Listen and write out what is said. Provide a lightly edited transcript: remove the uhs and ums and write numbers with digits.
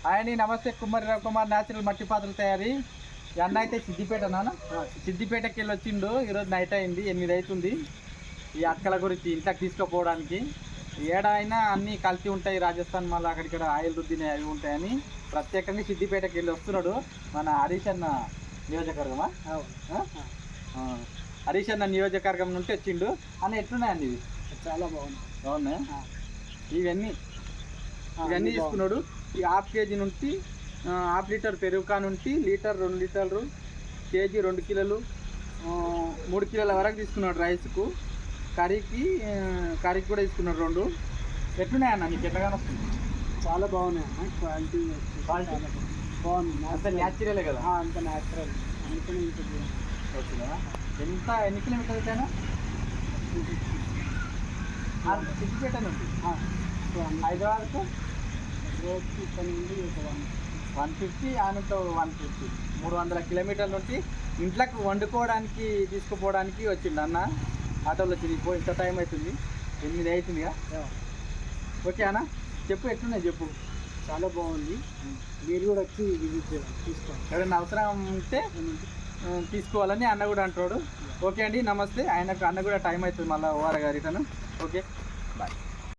ఆయన నమస్తే కుమార్ రవికుమార్ న్యాచురల్ మట్టి పాత్రలు తయారీ. ఈ అన్న అయితే సిద్దిపేట నాన్న, సిద్దిపేటకి వెళ్ళి వచ్చిండు. ఈరోజు నైట్ అయింది, 8 అవుతుంది. ఈ అక్కల గురించి ఇంట్లోకి తీసుకుపోవడానికి. ఏడైనా అన్నీ కలిసి ఉంటాయి, రాజస్థాన్ మళ్ళీ అక్కడిక్కడ ఆయిల్ రుద్దినాయి అవి ఉంటాయని ప్రత్యేకంగా సిద్దిపేటకి వెళ్ళి వస్తున్నాడు. మన హరీష్ అన్న నియోజకవర్గమా, హరీష్ అన్న నియోజకవర్గం నుండి వచ్చిండు. అన్న ఎట్లున్నాయండి ఇవి? చాలా బాగుంది. బాగున్నాయి ఇవన్నీ తీసుకున్నాడు. ఈ ½ కేజీ నుంచి ½ లీటర్ పెరుగు నుండి లీటర్ 2 లీటర్లు, కేజీ 2 కిలోలు, 3 కిలోల వరకు తీసుకున్నాడు. రైస్కు కర్రీకి కూడా తీసుకున్నాడు 2. ఎట్లున్నాయన్న నీకు ఎట్లాగానే వస్తుంది? చాలా బాగున్నాయి అన్న, క్వాలిటీ బాగుంది. అంత న్యాచురలే కదా? అంత న్యాచురల్, అందుకని ఓకేనా. ఎన్ని కిలోమీటర్స్ అయితేనా? సిద్దిపేట నుండి హైదరాబాద్కు రోజుకి ఇక్కడ నుండి 150, ఆమెతో 150, 300 కిలోమీటర్ల నుండి ఇంట్లోకి వండుకోవడానికి తీసుకుపోవడానికి వచ్చిండు అన్న. ఆటోలో వచ్చింది. ఇప్పుడు ఇంత టైం అవుతుంది, 8 అవుతుందిగా. ఓకే అన్న, చెప్పు ఎట్లున్నాయి చెప్పు. చాలా బాగుంది. మీరు కూడా వచ్చి విజిట్ చేయాలి, తీసుకోండి. ఎవరైనా అవసరం ఉంటే తీసుకోవాలని అన్న కూడా అంటాడు. ఓకే అండి, నమస్తే. ఆయనకు అన్న కూడా టైం అవుతుంది, మళ్ళీ ఓఆర్ గారి రిటర్న్. Okay, bye.